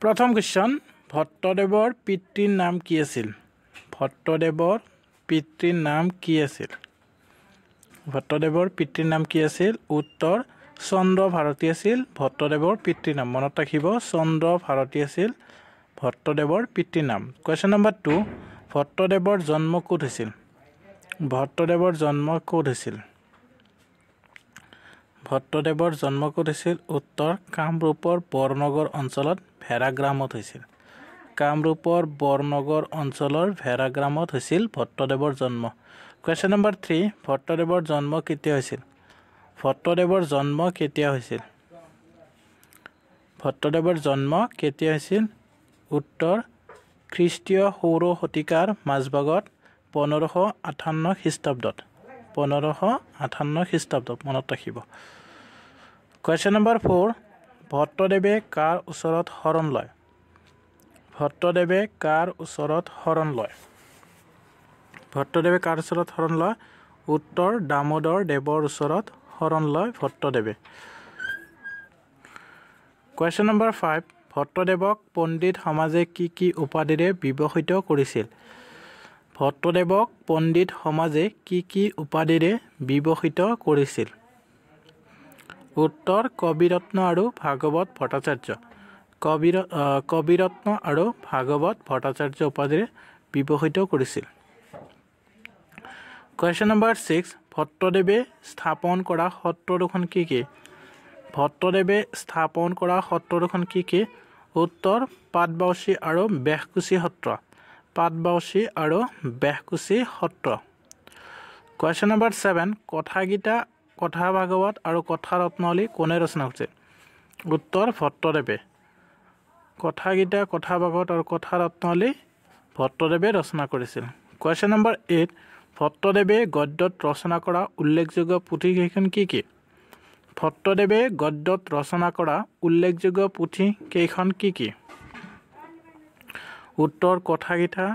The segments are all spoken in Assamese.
প্ৰথম কোৱেশ্চন ভট্টদেৱৰ পিতৃৰ নাম কি আছিল ভট্টদেৱৰ পিতৃৰ নাম কি আছিল ভট্টদেৱৰ পিতৃৰ নাম কি আছিল উত্তৰ চন্দ্ৰ ভাৰতী আছিল ভট্টদেৱৰ পিতৃৰ নাম মনত ৰাখিব চন্দ্ৰ ভাৰতী আছিল ভট্টদেৱৰ পিতৃৰ নাম কোৱেশ্চন নম্বৰ 2 ভট্টদেৱৰ জন্ম ক'ত হৈছিল ভট্টদেৱৰ জন্ম ক'ত হৈছিল ভট্টদেৱৰ জন্ম ক'ত হৈছিল উত্তৰ কামৰূপৰ বৰনগৰ অঞ্চলত ভেৰাগ্ৰামত হৈছিল কামৰূপৰ বৰনগৰ অঞ্চলৰ ভেৰাগ্ৰামত হৈছিল ভট্টদেৱৰ জন্ম কোৱেশ্চন নম্বৰ 3 ভট্টদেৱৰ জন্ম কেতিয়া হৈছিল ভট্টদেৱৰ জন্ম কেতিয়া হৈছিল ভট্টদেৱৰ জন্ম কেতিয়া হৈছিল উত্তৰ খ্ৰীষ্টীয় সৌৰ শতিকাৰ মাজভাগত 1558 খ্ৰীষ্টাব্দত 1558 খ্ৰীষ্টাব্দত মনত ৰাখিব কোৱেশ্চন নম্বৰ 4 ভট্টদেৱে কাৰ ওচৰত শৰণ লয় ভট্টদেৱে কাৰ ওচৰত শৰণ লয় ভট্টদেৱে কাৰ ওচৰত শৰণ লয় উত্তৰ দামোদৰ দেৱৰ ওচৰত শৰণ লয় ভট্টদেৱে কোৱেশ্চন নম্বৰ 5 ভট্টদেৱক পণ্ডিত সমাজে কি উপাধিৰে বিভূষিত কৰিছিল ভট্টদেৱক পণ্ডিত সমাজে কি উপাধিৰে বিভূষিত কৰিছিল উত্তৰ কবিৰত্ন আৰু ভাগৱত ভট্টাচাৰ্য কবিৰত্ন আৰু ভাগৱত ভট্টাচাৰ্য উপাধিৰে বিভূষিত কৰিছিল কোৱেশ্চন নম্বৰ 6 ভট্টদেৱে স্থাপন কৰা সত্ৰ দুখন কি ভট্টদেৱে স্থাপন কৰা সত্ৰ দুখন কি উত্তৰ পাটবাউসী আৰু বেহকুছি সত্ৰ পাটবাউসী আৰু বেহকুছি সত্ৰ কোৱেশ্চন নম্বৰ 7 কথাগীতা কথা ভাগৱত আৰু কথা ৰত্নাৱলী কোনে ৰচনা কৰিছিল উত্তৰ ভট্টদেৱে কথাগীতা কথা ভাগৱত আৰু কথা ৰত্নাৱলী ভট্টদেৱে ৰচনা কৰিছিল কোৱেশ্চন নম্বৰ 8 ভট্টদেৱে গদ্যত ৰচনা কৰা উল্লেখযোগ্য পুথি কেইখন কি ভট্টদেৱে গদ্যত ৰচনা কৰা উল্লেখযোগ্য পুথি কেইখন কি উত্তৰ কথাগীতা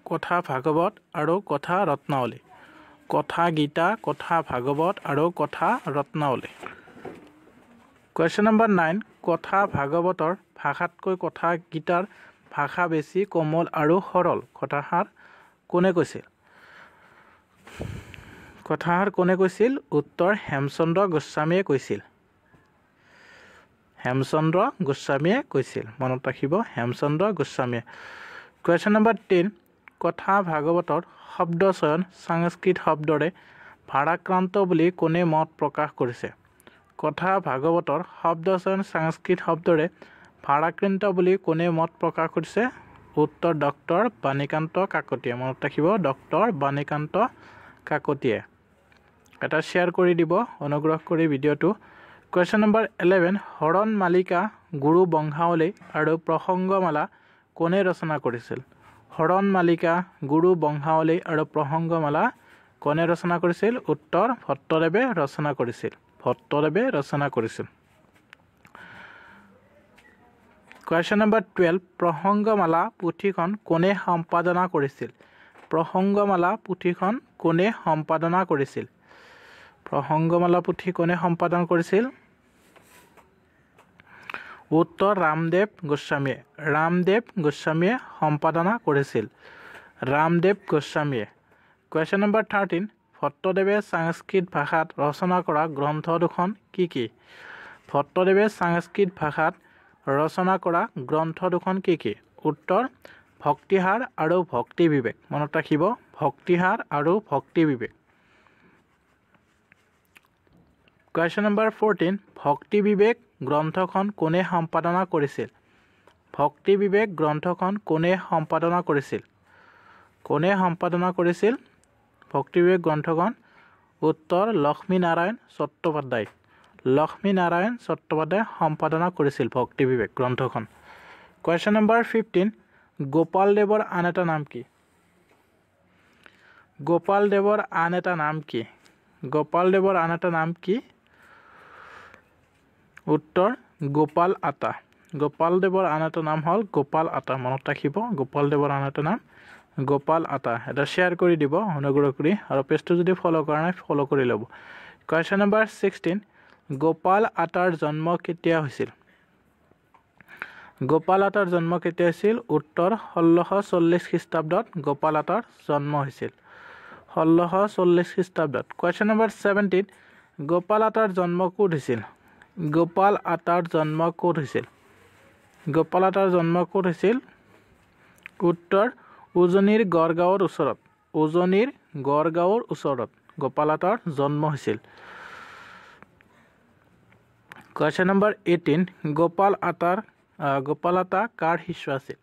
কথা ভাগৱত আৰু কথা ৰত্নাৱলী কথাগীতা কথা ভাগৱত আৰু কথা ৰত্নাৱলী কোৱেশ্চন নম্বৰ 9 কথা ভাগৱতৰ ভাষাতকৈ কথাগীতাৰ ভাষা বেছি কোমল আৰু সৰল কথাষাৰ কোনে কৈছিল উত্তৰ হেমচন্দ্ৰ গোস্বামীয়ে কৈছিল হেমচন্দ্ৰ গোস্বামীয়ে কৈছিল মনত ৰাখিব হেমচন্দ্ৰ গোস্বামীয়ে কোৱেশ্চন নম্বৰ 10 কথা ভাগৱতৰ শব্দ চয়ন সংস্কৃত শব্দৰে ভাৰাক্ৰান্ত বুলি কোনে মত প্ৰকাশ কৰিছে কথা ভাগৱতৰ শব্দ চয়ন সংস্কৃত শব্দৰে ভাৰাক্ৰান্ত বুলি কোনে মত প্ৰকাশ কৰিছে উত্তৰ ডক্টৰ বাণীকান্ত কাকতিয়ে মনত ৰাখিব ডক্টৰ বাণীকান্ত কাকতিয়ে এটা শ্বেয়াৰ কৰি দিব অনুগ্ৰহ কৰি ভিডিঅ'টো কোৱেশ্চন নম্বৰ 11 হৰণ মালিকা গুৰু বংশাৱলী আৰু প্ৰসংগমালা কোনে ৰচনা কৰিছিল হৰণ মালিকা গুৰু বংশাৱলী আৰু প্ৰসংগমালা কোনে ৰচনা কৰিছিল উত্তৰ ভট্টদেৱে ৰচনা কৰিছিল কোৱেশ্চন নম্বৰ 12 প্ৰসংগমালা পুথিখন কোনে সম্পাদনা কৰিছিল প্ৰসংগমালা পুথিখন কোনে সম্পাদনা কৰিছিল প্ৰসংগমালা পুথি কোনে সম্পাদন কৰিছিল উত্তৰ ৰামদেৱ গোস্বামীয়ে সম্পাদনা কৰিছিল ৰামদেৱ গোস্বামীয়ে কোৱেশ্চন নম্বৰ 13 ভট্টদেৱে সংস্কৃত ভাষাত ৰচনা কৰা গ্ৰন্থ দুখন কি ভট্টদেৱে সংস্কৃত ভাষাত ৰচনা কৰা গ্ৰন্থ দুখন কি উত্তৰ ভক্তিহাৰ আৰু ভক্তি বিবেক মনত ৰাখিব ভক্তিহাৰ আৰু ভক্তি বিবেক কোৱেশ্চন নম্বৰ 14 ভক্তি বিবেক গ্ৰন্থখন কোনে সম্পাদনা কৰিছিল ভক্তি বিবেক গ্ৰন্থখন কোনে সম্পাদনা কৰিছিল ভক্তি বিবেক গ্ৰন্থখন উত্তৰ লক্ষ্মীনাৰায়ণ চট্টোপাধ্যায় সম্পাদনা কৰিছিল ভক্তি বিবেক গ্ৰন্থখন কোৱেশ্চন নম্বৰ 15 গোপালদেৱৰ আন এটা নাম কি গোপালদেৱৰ আন এটা নাম কি উত্তৰ গোপাল আতা গোপালদেৱৰ আন এটা নাম হ'ল গোপাল আতা মনত ৰাখিব গোপালদেৱৰ আন এটা নাম গোপাল আতা এটা শ্বেয়াৰ কৰি দিব অনুগ্ৰহ কৰি আৰু পেজটো যদি ফলো কৰা নাই ফলো কৰি ল'ব কোৱেশ্চন নম্বৰ 16 গোপাল আতাৰ জন্ম কেতিয়া হৈছিল গোপাল আতাৰ জন্ম কেতিয়া হৈছিল উত্তৰ 1640 খ্ৰীষ্টাব্দত গোপাল আতাৰ জন্ম হৈছিল 1640 খ্ৰীষ্টাব্দত কোৱেশ্চন নম্বৰ 17 গোপাল আতাৰ জন্ম ক'ত হৈছিল গোপাল আতাৰ জন্ম ক'ত হৈছিল গোপাল আতাৰ জন্ম ক'ত হৈছিল উত্তৰ উজনিৰ গড়গাঁৱৰ ওচৰত উজনিৰ গড়গাঁৱৰ ওচৰত গোপাল আতাৰ জন্ম হৈছিল কোৱেশ্চন নম্বৰ 18 গোপাল আতা কাৰ শিষ্য আছিল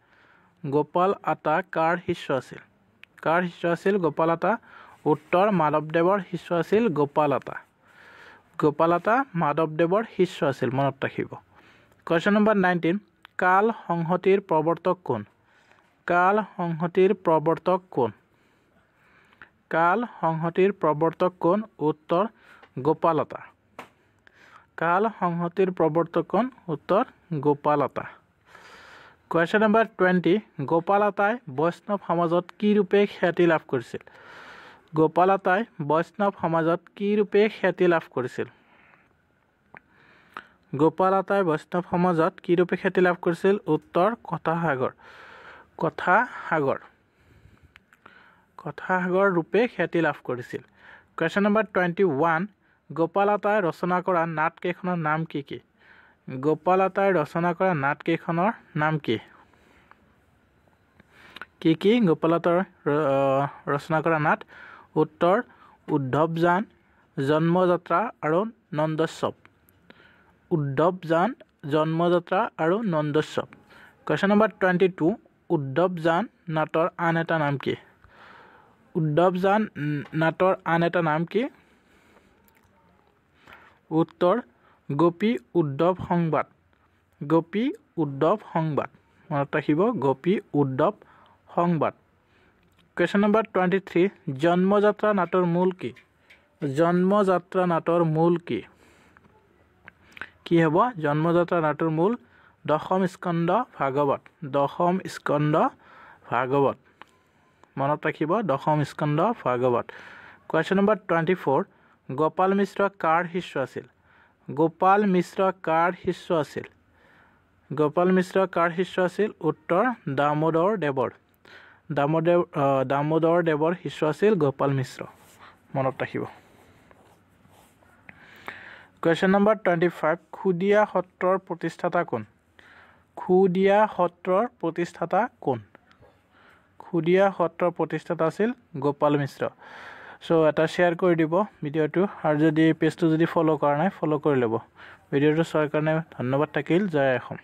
গোপাল আতা কাৰ শিষ্য আছিল গোপাল আতা উত্তৰ মাধৱদেৱৰ শিষ্য আছিল গোপাল আতা মাধৱদেৱৰ শিষ্য আছিল মনত ৰাখিব কোৱেশ্চন নম্বৰ 19 কাল সংহতিৰ প্ৰৱৰ্তক কোন কাল সংহতিৰ প্ৰৱৰ্তক কোন উত্তৰ গোপাল আতা কাল সংহতিৰ প্ৰৱৰ্তক কোন উত্তৰ গোপাল আতা কোৱেশ্চন নম্বৰ 20 গোপাল আতাই বৈষ্ণৱ সমাজত কি ৰূপে খ্যাতি লাভ কৰিছিল গোপাল আতাই বৈষ্ণৱ সমাজত কি ৰূপে খ্যাতি লাভ কৰিছিল গোপাল আতাই বৈষ্ণৱ সমাজত কি ৰূপে খ্যাতি লাভ কৰিছিল উত্তৰ কথাসাগৰ ৰূপে খ্যাতি লাভ কৰিছিল কোৱেশ্চন নম্বৰ 21 গোপাল আতাই ৰচনা কৰা নাট কেইখনৰ নাম কি কি গোপাল আতাই ৰচনা কৰা নাট কেইখনৰ নাম কি কি গোপাল আতাই ৰচনা কৰা নাট উত্তৰ উদ্ধৱযান জন্মযাত্ৰা আৰু নন্দোৎসৱ কোৱেশ্চন নম্বৰ 22 উদ্ধৱযান নাটৰ আন এটা নাম কি উত্তৰ গোপী উদ্ধৱ সংবাদ মনত ৰাখিব গোপী উদ্ধৱ সংবাদ কোৱেশ্চন নম্বৰ 23 জন্মযাত্ৰা নাটৰ মূল কি হ'ব জন্মযাত্ৰা নাটৰ মূল দশম স্কন্ধ ভাগৱত মনত ৰাখিব দশম স্কন্ধ ভাগৱত কোৱেশ্চন নম্বৰ 24 গোপাল মিশ্ৰ কাৰ শিষ্য আছিল উত্তৰ দামোদৰ দেৱৰ শিষ্য আছিল গোপাল মিশ্ৰ মনত ৰাখিব কোৱেশ্চন নম্বৰ 25 খুদিয়া সত্ৰৰ প্ৰতিষ্ঠাতা কোন খুদিয়া সত্ৰৰ প্ৰতিষ্ঠাতা আছিল গোপাল মিশ্ৰ সো এটা শেয়াৰ কৰি দিব ভিডিঅ'টো আৰু যদি পেজটো যদি ফলো কৰা নাই ফলো কৰি ল'ব ভিডিঅ'টো চোৱাৰ কাৰণে ধন্যবাদ থাকিল জয় অসম